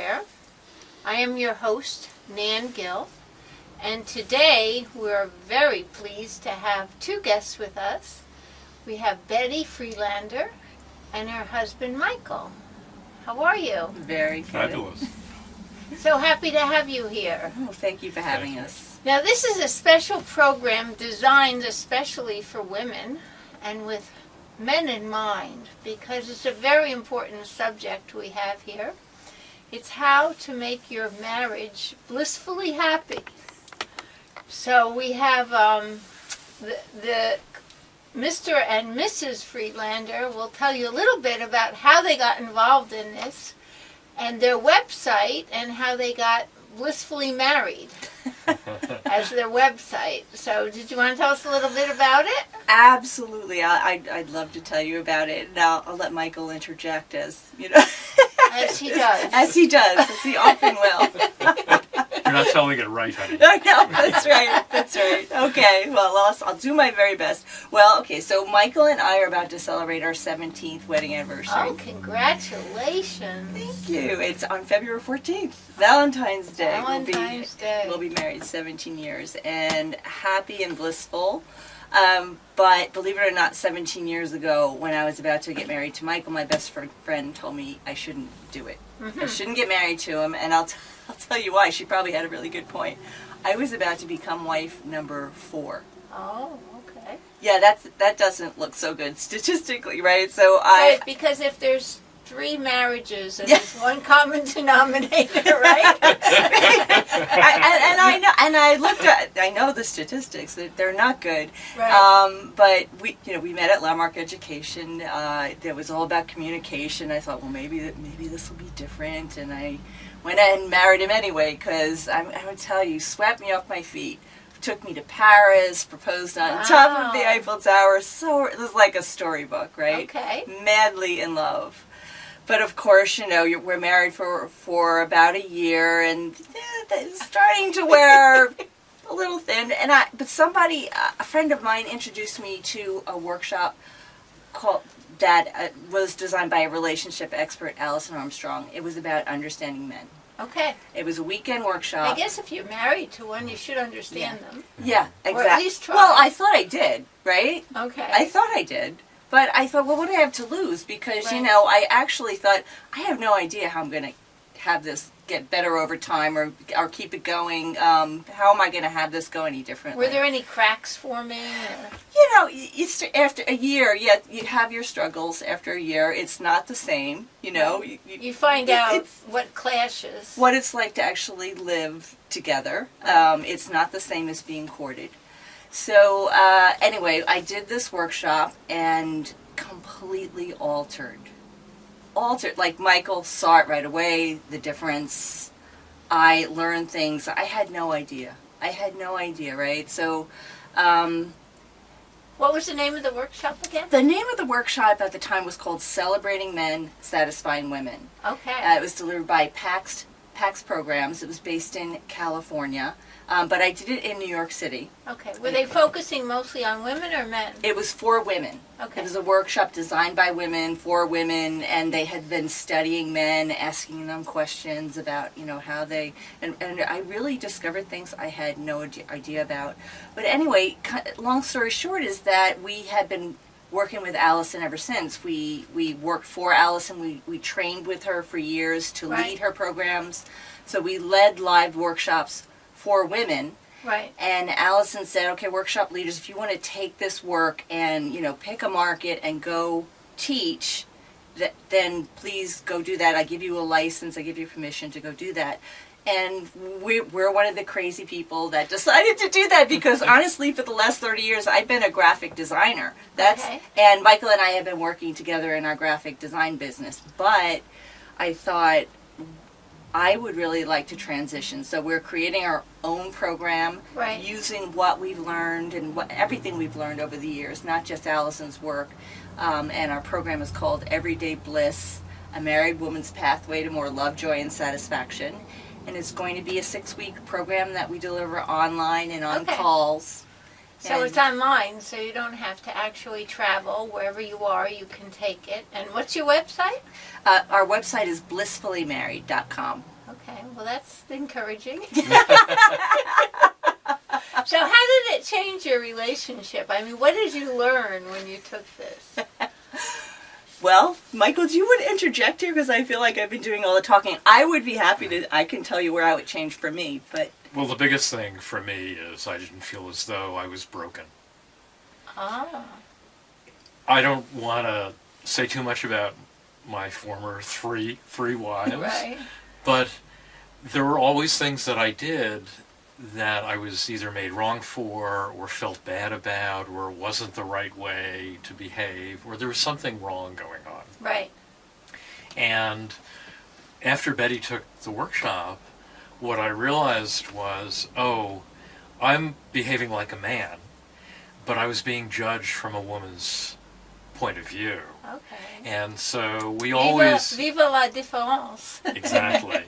Everywhere. I am your host, Nan Gill, and today we're very pleased to have two guests with us. We have Bette Friedlander and her husband, Michael. How are you? Very good. Fabulous. So happy to have you here. Oh, thank you for having us. Now, this is a special program designed especially for women and with men in mind, because it's a very important subject we have here. It's how to make your marriage blissfully happy. So we have the Mr. and Mrs. Friedlander will tell you a little bit about how they got involved in this and their website and how they got blissfully married as their website. So did you want to tell us a little bit about it? Absolutely. I'd love to tell you about it. And I'll let Michael interject as, you know. As he does. As he does. As he often will. You're not telling it right, honey. No, that's right. That's right. Okay, well, I'll do my very best. Well, okay, so Michael and I are about to celebrate our 17th wedding anniversary. Oh, congratulations. Thank you. It's on February 14th, Valentine's Day. Valentine's Day. We'll be married 17 years and happy and blissful. But believe it or not, 17 years ago, when I was about to get married to Michael, my best friend told me I shouldn't do it. I shouldn't get married to him, and I'll tell you why. She probably had a really good point. I was about to become wife number 4. Oh, okay. Yeah, that doesn't look so good statistically, right? So Right, because if there's 3 marriages and there's one common denominator, right? I know the statistics. They're not good. Right. But we met at Landmark Education. It was all about communication. I thought, well, maybe this will be different, and I went ahead and married him anyway. Because I would tell you, swept me off my feet. Took me to Paris, proposed on top of the Eiffel Tower. So it was like a storybook, right? Okay. Madly in love. But of course, we're married for about a year, and it's starting to wear a little thin. But somebody, a friend of mine, introduced me to a workshop that was designed by a relationship expert, Allison Armstrong. It was about understanding men. Okay. It was a weekend workshop. I guess if you're married to one, you should understand them. Yeah, exactly. Or at least try. Well, I thought I did, right? Okay. I thought I did. But I thought, well, what do I have to lose? Because, Right. I actually thought, I have no idea how I'm going to have this get better over time or keep it going. How am I going to have this go any differently? Were there any cracks forming? After a year, you have your struggles after a year. It's not the same, You find out what clashes. what it's like to actually live together. It's not the same as being courted. So anyway, I did this workshop and completely altered. Like Michael saw it right away, the difference. I learned things. I had no idea, right? So What was the name of the workshop again? the name of the workshop at the time was called Celebrating Men, Satisfying Women. Okay. It was delivered by PAX Programs. It was based in California, but I did it in New York City. Okay. Were they focusing mostly on women or men? It was for women. Okay. It was a workshop designed by women, for women, and they had been studying men, asking them questions about, how they, and I really discovered things I had no idea about. But anyway, long story short is that we had been working with Allison ever since. We worked for Allison. We trained with her for years to lead her programs. So we led live workshops for women. Right. And Allison said, okay, workshop leaders, if you want to take this work and, pick a market and go teach, then please go do that. I give you a license. I give you permission to go do that. And we're one of the crazy people that decided to do that because honestly, for the last 30 years, I've been a graphic designer. And Michael and I have been working together in our graphic design business. But I thought I would really like to transition. So we're creating our own program using what we've learned and everything we've learned over the years, not just Allison's work. And our program is called Everyday Bliss, A Married Woman's Pathway to More Love, Joy, and Satisfaction. And it's going to be a 6-week program that we deliver online and on calls. So And- it's online, so you don't have to actually travel. Wherever you are, you can take it. And what's your website? Our website is blissfullymarried.com. Okay, well that's encouraging. So how did it change your relationship? I mean, what did you learn when you took this? Well, Michael, do you want to interject here? Because I feel like I've been doing all the talking. I would be happy to, I can tell you where how it changed for me, but... Well, the biggest thing for me is I didn't feel as though I was broken. Ah, I don't want to say too much about my former three wives, right. but there were always things that I did that I was either made wrong for or felt bad about or wasn't the right way to behave or there was something wrong going on. Right. And after Betty took the workshop, what I realized was, oh, I'm behaving like a man, but I was being judged from a woman's point of view. Okay. And so we always... Viva la différence. Exactly.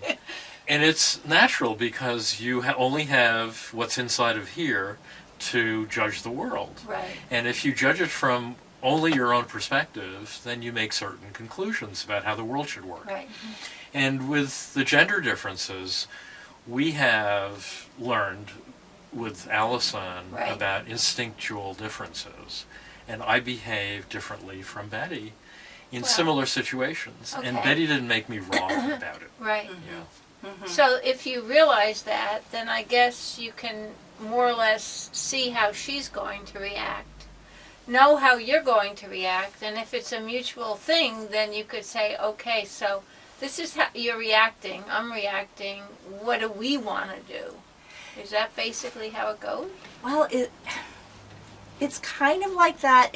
And it's natural because you only have what's inside of here to judge the world. Right. And if you judge it from only your own perspective, then you make certain conclusions about how the world should work. Right. And with the gender differences, we have learned with Allison Right. about instinctual differences. And I behave differently from Betty in Well, similar situations. And okay. Betty didn't make me wrong about it. Right. Yeah. So if you realize that, then I guess you can more or less see how she's going to react, know how you're going to react, and if it's a mutual thing, then you could say, okay, so this is how you're reacting, I'm reacting, what do we want to do? Is that basically how it goes? Well, it's kind of like that,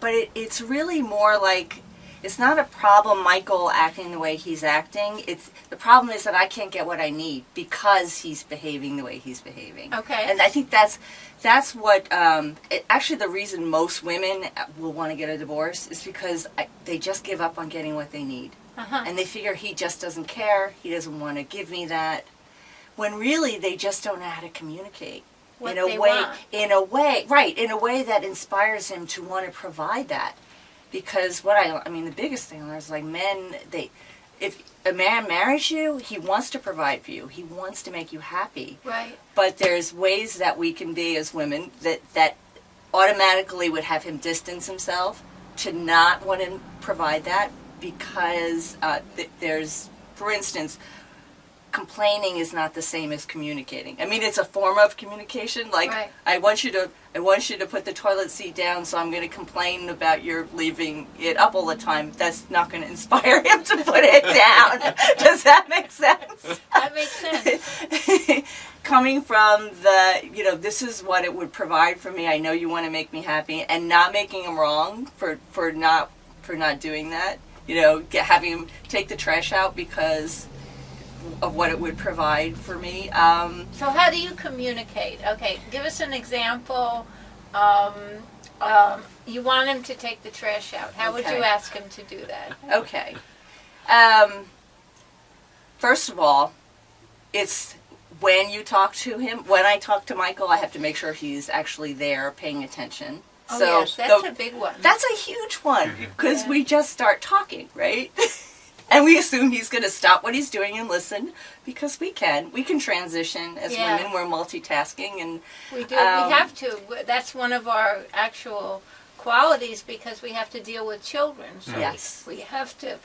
but it's really more like, it's not a problem Michael acting the way he's acting. The problem is that I can't get what I need because he's behaving the way he's behaving. Okay. And I think that's what, actually the reason most women will want to get a divorce is because they just give up on getting what they need. Uh-huh. And they figure he just doesn't care, he doesn't want to give me that. When really they just don't know how to communicate. What in a they way, want. in a way that inspires him to want to provide that. Because I mean, the biggest thing is like men, if a man marries you, he wants to provide for you. He wants to make you happy. Right. But there's ways that we can be as women that automatically would have him distance himself to not want to provide that because there's, for instance, complaining is not the same as communicating. I mean, it's a form of communication. Like, Right. I want you to put the toilet seat down, so I'm going to complain about your leaving it up all the time. That's not going to inspire him to put it down. Does that make sense? That makes sense. Coming from this is what it would provide for me. I know you want to make me happy, and not making him wrong for not doing that. Having him take the trash out because of what it would provide for me. So how do you communicate? Okay, give us an example. You want him to take the trash out. How would Okay. you ask him to do that? Okay. First of all, it's when you talk to him. When I talk to Michael, I have to make sure he's actually there, paying attention. Oh, So yes, that's a big one. that's a huge one because Yeah. we just start talking, right? And we assume he's going to stop what he's doing and listen because we can transition as Yeah. women. We're multitasking and We do. We have to. That's one of our actual qualities because we have to deal with children. So Yes. we have to.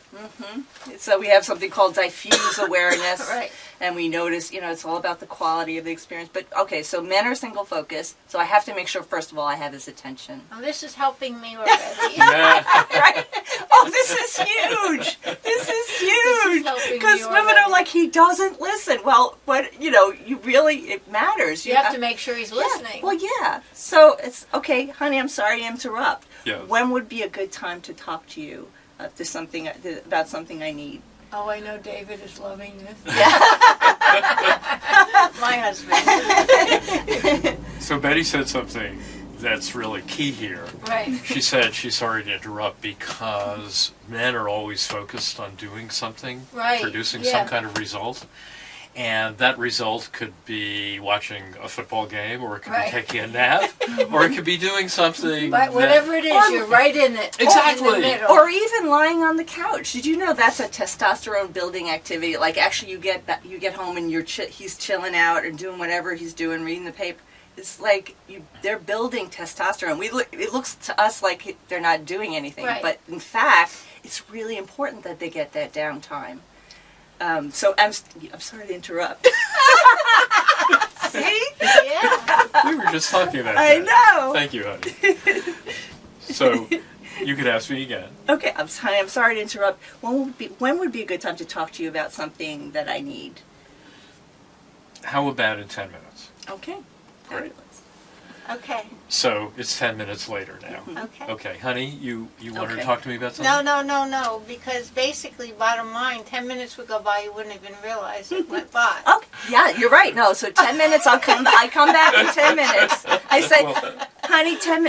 so we have something called diffuse awareness. Right. And we notice, it's all about the quality of the experience. But okay, so men are single focused. So I have to make sure, first of all, I have his attention. Oh, this is helping me already. Right? Oh, this is huge. This is huge. helping Because me women already. are like, he doesn't listen. Well, but you really, it matters. You have to make sure he's Yeah, listening. well, yeah. So it's okay, honey. I'm sorry to interrupt. Yeah. When would be a good time to talk to you about something I need? Oh, I know David is loving this. Yeah. My husband. So Betty said something that's really key here. Right. She said she's sorry to interrupt because men are always focused on doing something, Right, producing yeah. some kind of result. And that result could be watching a football game, or it could Right. be taking a nap, or it could be doing something. But whatever it is, you're right in it. Exactly. In the middle. Or even lying on the couch. Did you know that's a testosterone building activity? Like actually, you get home and he's chilling out and doing whatever he's doing, reading the paper. It's like they're building testosterone. It looks to us like they're not doing anything, Right. but in fact, it's really important that they get that downtime. So I'm sorry to interrupt. See? Yeah. We were just talking about I that. know. Thank you, honey. So, you could ask me again. Okay, I'm sorry to interrupt. When would be a good time to talk to you about something that I need? How about in 10 minutes? Okay. Great. Fabulous. Okay. So, it's 10 minutes later now. Okay. Okay, honey, you wanted Okay. to talk to me about something? No, because basically, bottom line, 10 minutes would go by, you wouldn't even realize it went by. Okay. Yeah, you're right. No, so 10 minutes. I come back in 10 minutes. I say, Well, honey, 10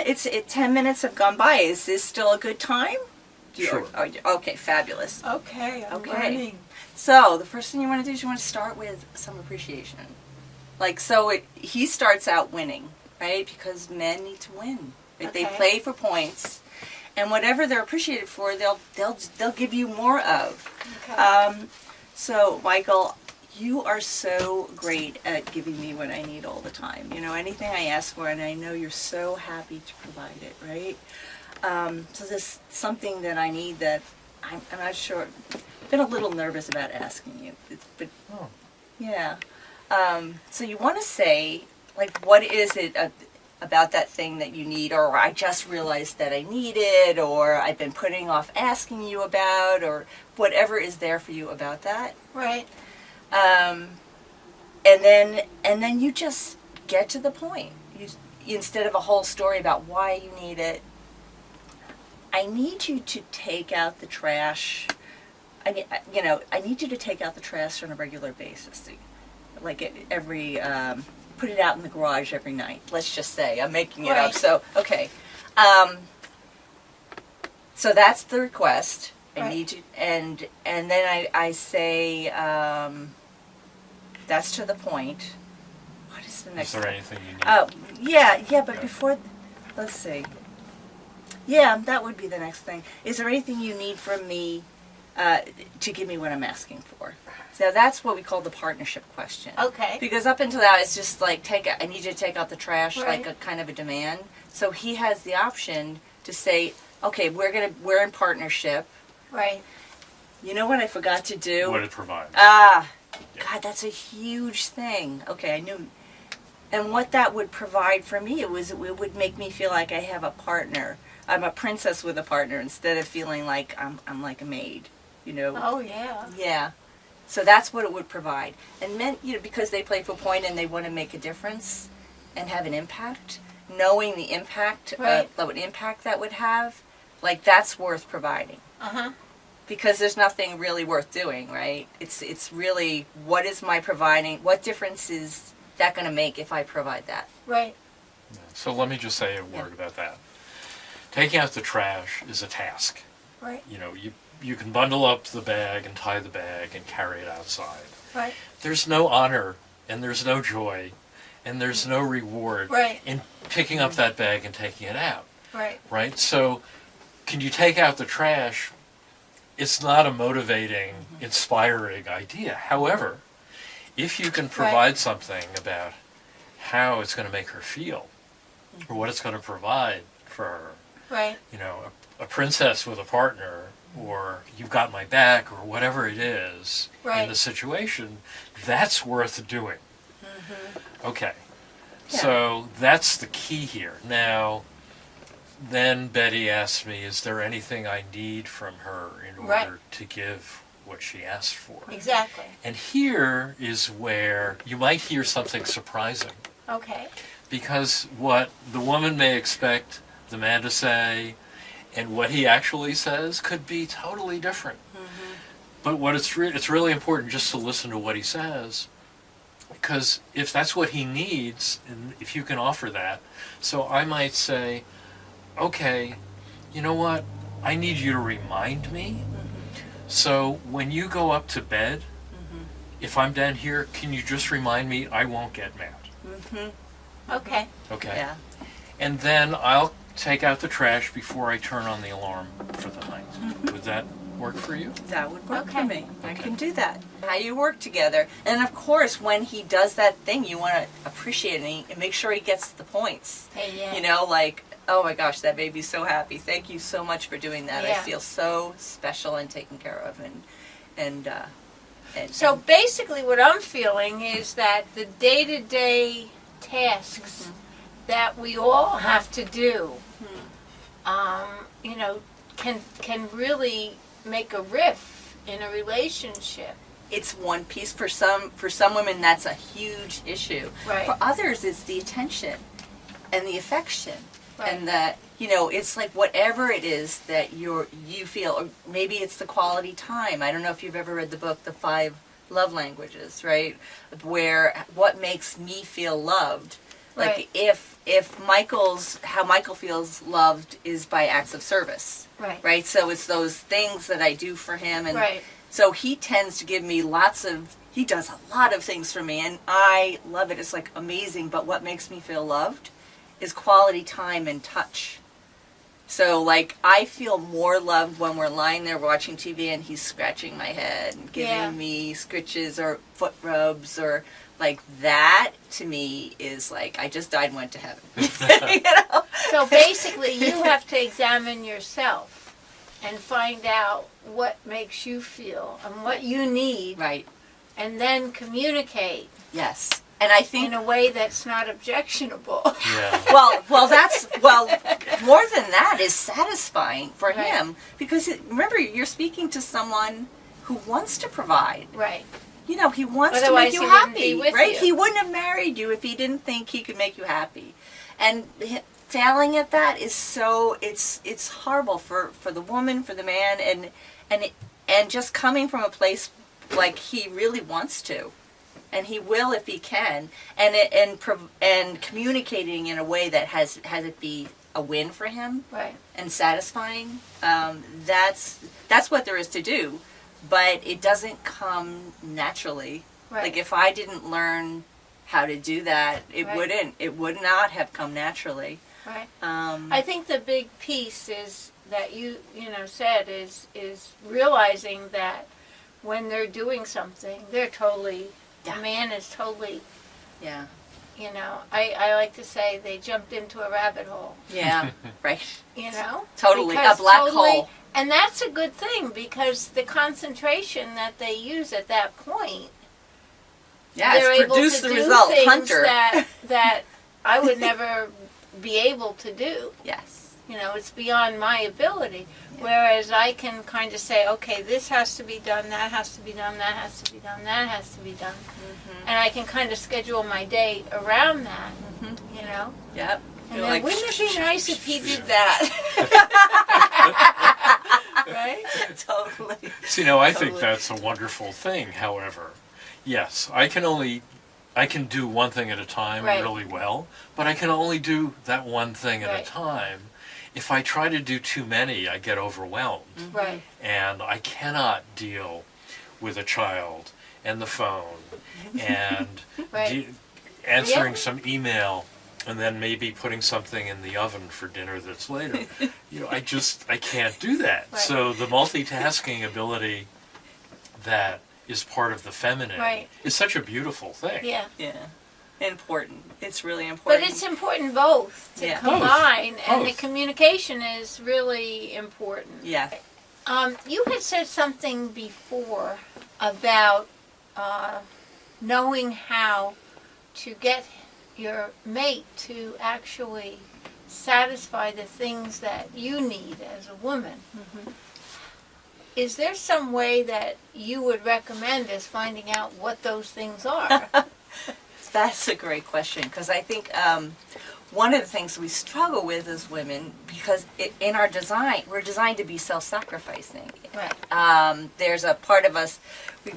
minutes have gone by. Is this still a good time? Sure. Okay, fabulous. Okay, I'm Okay. learning. So the first thing you want to do is you want to start with some appreciation. Like he starts out winning, right? Because men need to win. Right? They Okay. play for points, and whatever they're appreciated for, they'll give you more of. Okay. So Michael, you are so great at giving me what I need all the time. You know, anything I ask for, and I know you're so happy to provide it, right? So this something that I need that I'm not sure. I've been a little nervous about asking you, but Oh. yeah. So you want to say, like, what is it about that thing that you need, or I just realized that I need it, or I've been putting off asking you about, or whatever is there for you about that. Right. And then you just get to the point. Instead of a whole story about why you need it, I need you to take out the trash. I need you to take out the trash on a regular basis. Like put it out in the garage every night. Let's just say I'm making it up. Right. So okay, so that's the request. I Right. need you, and then I say that's to the point. What is the next? Is there anything you need? Oh, yeah, but Yeah. before, let's see. Yeah, that would be the next thing. Is there anything you need from me to give me what I'm asking for? So that's what we call the partnership question. Okay. Because up until now, it's just like, I need you to take out the trash, Right. like a kind of a demand. So he has the option to say, okay, we're in partnership. Right. You know what I forgot to do? What it provides. Ah, Yeah. God, that's a huge thing. Okay, I knew. And what that would provide for me, it would make me feel like I have a partner. I'm a princess with a partner instead of feeling like I'm like a maid, you know. Oh, yeah. Yeah. So that's what it would provide. And men, because they play for point and they want to make a difference and have an impact, knowing the impact, Right. what impact that would have, like that's worth providing. Uh-huh. Because there's nothing really worth doing, right? It's really, what is my providing, what difference is that going to make if I provide that? Right. So let me just say a word about that. Taking out the trash is a task. Right. You can bundle up the bag and tie the bag and carry it outside. Right. There's no honor and there's no joy and there's no reward Right. in picking up that bag and taking it out, Right. right? So can you take out the trash? It's not a motivating, inspiring idea. However, if you can provide something about how it's going to make her feel or what it's going to provide for her, Right. a princess with a partner, or you've got my back, or whatever it is in Right. the situation, that's worth doing. Okay. Yeah. So that's the key here. Now, then Betty asked me, is there anything I need from her in order Right. to give what she asked for? Exactly. And here is where you might hear something surprising. Okay. Because what the woman may expect the man to say and what he actually says could be totally different. But what it's really important just to listen to what he says, because if that's what he needs, and if you can offer that, so I might say, okay, you know what, I need you to remind me. So when you go up to bed, if I'm done here, can you just remind me? I won't get mad. Okay. Okay. Yeah. And then I'll take out the trash before I turn on the alarm for the night. Would that work for you? That would work Okay. for me. I Okay. can do that. How you work together. And of course, when he does that thing, you want to appreciate it and make sure he gets the points. Hey, yeah. You know, like, oh my gosh, that made me so happy. Thank you so much for doing that. I Yeah. feel so special and taken care of. And So basically what I'm feeling is that the day-to-day tasks that we all have to do, you know, can really make a rift in a relationship. it's one piece. For some women, that's a huge issue. Right. For others, it's the attention and the affection. Right. And that, you know, it's like whatever it is that you feel, or maybe it's the quality time. I don't know if you've ever read the book, The 5 Love Languages, right? Where what makes me feel loved. Like Right. if how Michael feels loved is by acts of service. Right. Right? So it's those things that I do for him, and Right. so he tends to give me he does a lot of things for me, and I love it. It's like amazing, but what makes me feel loved is quality time and touch. So like I feel more loved when we're lying there watching TV and he's scratching my head and giving Yeah. me scritches or foot rubs, or like that to me is like I just died and went to heaven. You know? So basically you have to examine yourself and find out what makes you feel and what you need, Right. and then communicate Yes. And I think in a way that's not objectionable. Yeah. well, more than that is satisfying for Right. him, because remember, you're speaking to someone who wants to provide. Right. You know, he wants Otherwise to he make you wouldn't be happy, with right? you. He wouldn't have married you if he didn't think he could make you happy. And failing at that is so it's horrible for the woman, for the man, and just coming from a place like he really wants to. And he will if he can, and communicating in a way that has it be a win for him Right. and satisfying. That's what there is to do, but it doesn't come naturally. Right. Like if I didn't learn how to do that, it Right. would not have come naturally. Right. Um, I think the big piece is that you said is realizing that when they're doing something, they're totally, Yeah. the man is totally, yeah, I like to say they jumped into a rabbit hole, yeah, right. Totally, Because a black hole. And that's a good thing, because the concentration that they use at that point, Yeah, they're it's able produced to the do result, things Hunter. that I would never be able to do. Yes. It's beyond my ability. Yeah. Whereas I can kind of say, okay, this has to be done, that has to be done, that has to be done, that has to be done. Mm-hmm. And I can kind of schedule my day around that, Yep. And You're then like, wouldn't it be nice if he did that? Right? totally. See, now I think Totally. that's a wonderful thing. However, yes, I can do one thing at a time Right. really well, but I can only do that one thing at Right. a time. If I try to do too many, I get overwhelmed, Right. and I cannot deal with a child and the phone and Right. answering Yeah. some email and then maybe putting something in the oven for dinner that's later. I can't do that. Right. So the multitasking ability that is part of the feminine Right. is such a beautiful thing. Yeah. Yeah. Important. It's really But important. it's important both to Yeah. combine, and the Both. communication is really important. Yeah. You had said something before about knowing how to get your mate to actually satisfy the things that you need as a woman. Mm-hmm. Is there some way that you would recommend as finding out what those things are? That's a great question, because I think one of the things we struggle with as women, because in our design, we're designed to be self-sacrificing. Right. There's a part of us,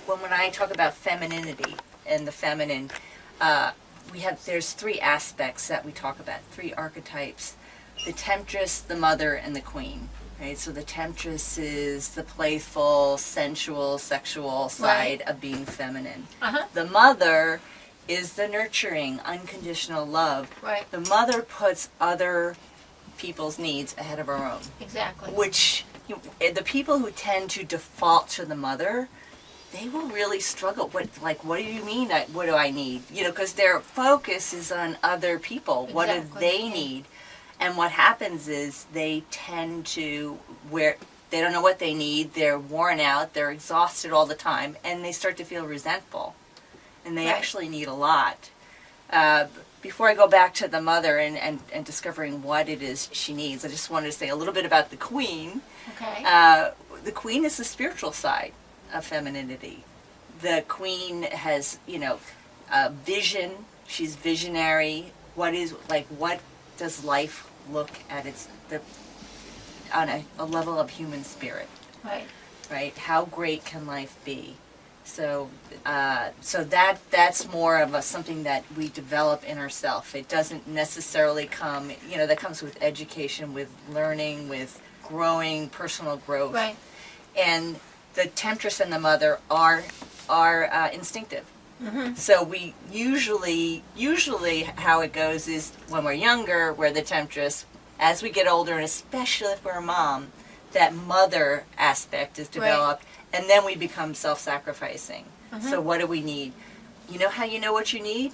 when I talk about femininity and the feminine, there's 3 aspects that we talk about, 3 archetypes: the temptress, the mother, and the queen. right? So the temptress is the playful, sensual, sexual side of being feminine. Uh-huh. The mother is the nurturing, unconditional love. Right. The mother puts other people's needs ahead of our own. Exactly. Which, the people who tend to default to the mother, they will really struggle. What do you mean? What do I need? Because their focus is on other people. What do Exactly. they need? And what happens is they tend to they don't know what they need. They're worn out. They're exhausted all the time, and they start to feel resentful. And they Right. actually need a lot. Before I go back to the mother and discovering what it is she needs, I just wanted to say a little bit about the queen. Okay. The queen is the spiritual side of femininity. The queen has, a vision. She's visionary. What does life look at on a level of human spirit, Right. right? How great can life be? So that's more of something that we develop in ourselves. It doesn't necessarily come, that comes with education, with learning, with growing, personal growth. Right. And the temptress and the mother are instinctive. Mm-hmm. So we usually how it goes is when we're younger, we're the temptress. As we get older, and especially if we're a mom, that mother aspect is developed, and then we become self-sacrificing. Mm-hmm. So what do we need? You know how you know what you need?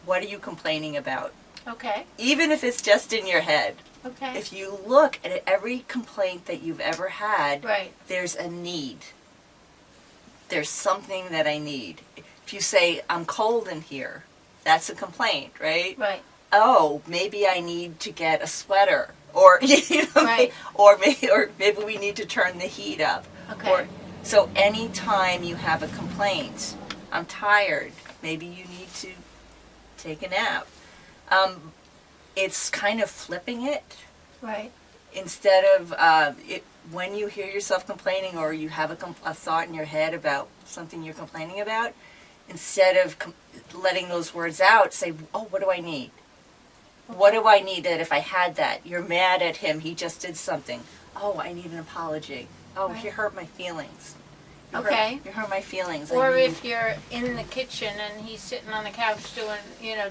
What are you complaining about? Okay. Even if it's just in your head. Okay. If you look at every complaint that you've ever had, Right. there's a need. There's something that I need. If you say, I'm cold in here, that's a complaint, right? Right. Oh, maybe I need to get a sweater. Or, Right. or maybe we need to turn the heat up. Okay. So anytime you have a complaint, I'm tired, maybe you need to take a nap. It's kind of flipping it. Right. Instead of when you hear yourself complaining or you have a thought in your head about something you're complaining about, instead of letting those words out, say, oh, what do I need? What do I need that if I had that? You're mad at him, he just did something. Oh, I need an apology. Oh, Right. he hurt my feelings. Okay. You hurt my feelings. Or if you're in the kitchen and he's sitting on the couch doing,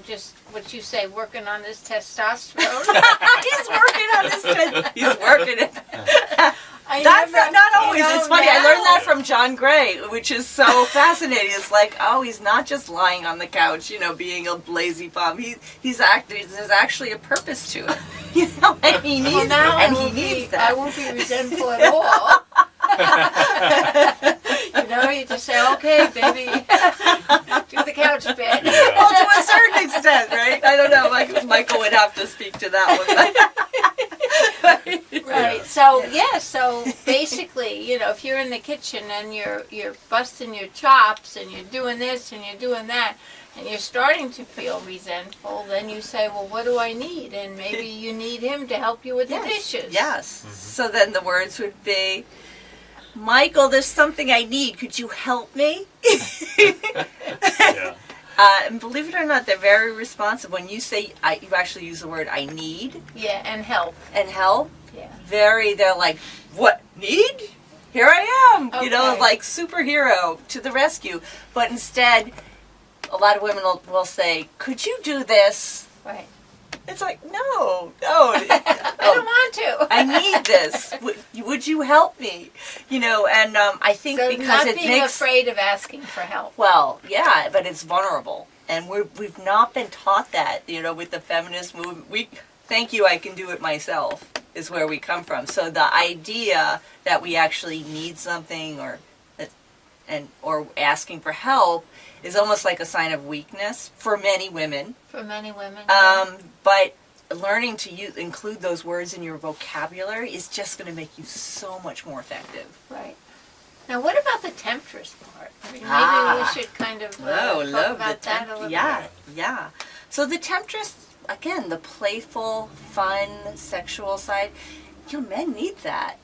just what you say, working on his testosterone. He's working on his he's working it. That's never- not always. It's funny. I now- learned that from John Gray, which is so fascinating. It's like, oh, he's not just lying on the couch, being a lazy bum. There's actually a purpose to it, and he needs Well, now and I he won't needs be, that. I won't be resentful at all. You just say, okay, baby, do the couch bit. Well, to a certain extent, right? I don't know. Michael would have to speak to that one. Right. So so basically, if you're in the kitchen and you're busting your chops and you're doing this and you're doing that and you're starting to feel resentful, then you say, well, what do I need? And maybe you need him to help you with the dishes. Yes. Mm-hmm. So then the words would be, Michael, there's something I need. Could you help me? Yeah. And believe it or not, they're very responsive. When you say, you actually use the word I need Yeah, and help. and help, Yeah. they're like, what, need? Here I am, Okay. like superhero to the rescue. But instead, a lot of women will say, could you do this? Right. It's like, no. I don't want to. I need this. Would you help me? And I think So because not it being makes... afraid of asking for help. Well, yeah, but it's vulnerable. And we've not been taught that, with the feminist movement. Thank you, I can do it myself, is where we come from. So the idea that we actually need something or asking for help is almost like a sign of weakness for many women. For many women. But learning to include those words in your vocabulary is just going to make you so much more effective. Right. Now, what about the temptress part? Maybe we should kind of talk about that a little bit. Yeah. So the temptress, again, the playful, fun, sexual side, men need that.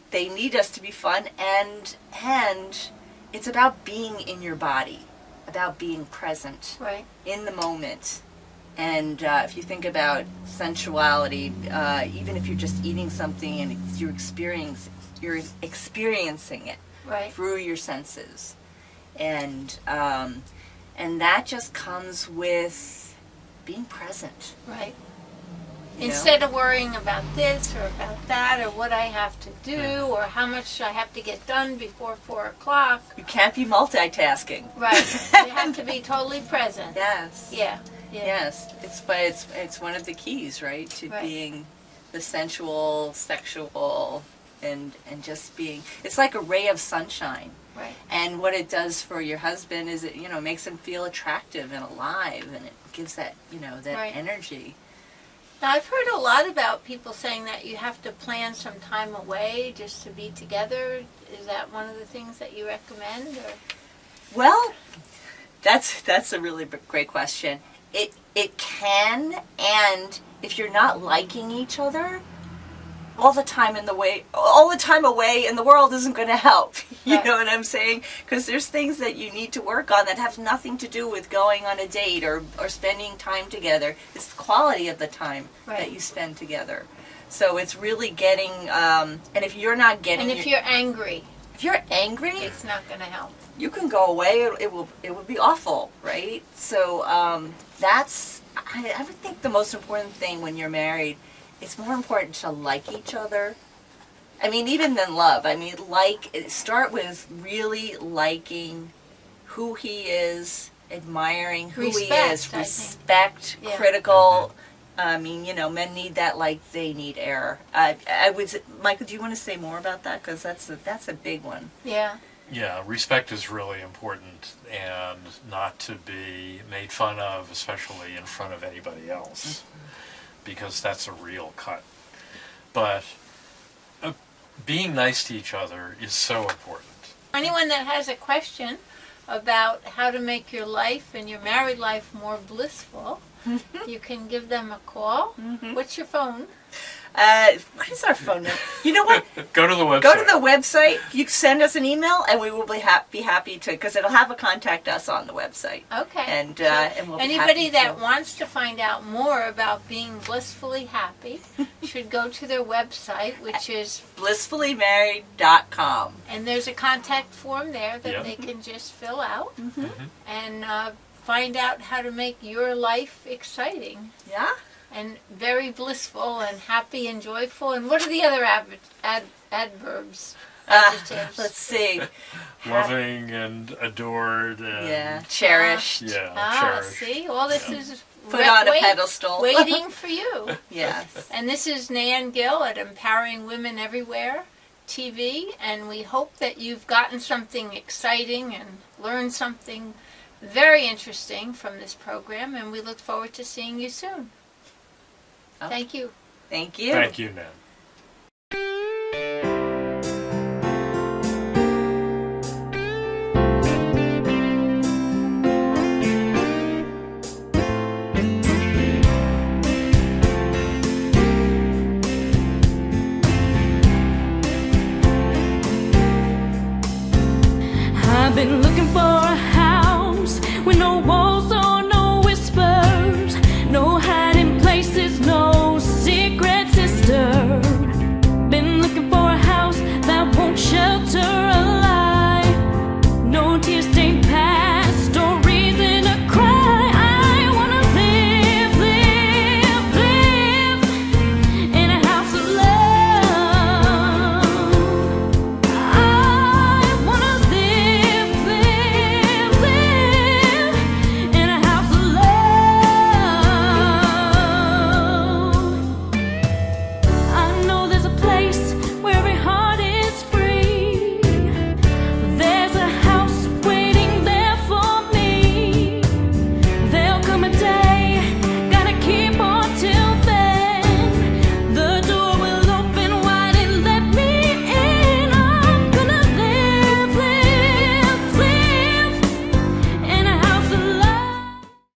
They need us to be fun, and it's about being in your body, about being present Right. in the moment. And if you think about sensuality, even if you're just eating something and you're experiencing it Right. through your senses, and that just comes with being present. Right. you know? Instead of worrying about this or about that or what I have to do or how much I have to get done before 4 o'clock. You can't be multitasking. Right. You have to be totally present. Yes. Yeah. Yeah. Yes. It's one of the keys, right, to Right. being the sensual, sexual, and just being. It's like a ray of sunshine. Right. And what it does for your husband is it, makes him feel attractive and alive, and it gives that, that Right. energy. Now, I've heard a lot about people saying that you have to plan some time away just to be together. Is that one of the things that you recommend? Or? Well, that's a really great question. It can, and if you're not liking each other, all the time away in the world isn't going to help. You Right. know what I'm saying? Because there's things that you need to work on that have nothing to do with going on a date or spending time together. It's the quality of the time Right. that you spend together. So it's really getting, and if you're not getting, And if you're angry, if you're angry, it's not going to help. you can go away. It will be awful, right? So I would think the most important thing when you're married. It's more important to like each other. I mean, even than love. I mean, start with really liking who he is, admiring who he Respect, is, I think. respect, Yeah. critical. I mean, men need that like they need air. I would, Michael, do you want to say more about that? Because that's a big one. Yeah. Yeah, respect is really important, and not to be made fun of, especially in front of anybody else, because that's a real cut. But being nice to each other is so important. Anyone that has a question about how to make your life and your married life more blissful, you can give them a call. What's your phone? What is our phone number? You know what? Go to the website. Go to the website. You send us an email, and we will be happy to, because it'll have a contact us on the website. Okay. And we'll be Anybody happy that to. wants to find out more about being blissfully happy should go to their website, which is, blissfullymarried.com. and there's a contact form there that Yeah. they can just fill out and find out how to make your life exciting Yeah. and very blissful and happy and joyful. And what are the other adverbs? Adjectives. Let's see. Loving and adored and Yeah. Cherished. cherished. See, all this is Put on a pedestal. waiting for you. Yes. And this is Nan Gill at Empowering Women Everywhere TV, and we hope that you've gotten something exciting and learned something very interesting from this program, and we look forward to seeing you soon. Oh. Thank you. Thank you. Thank you, Nan.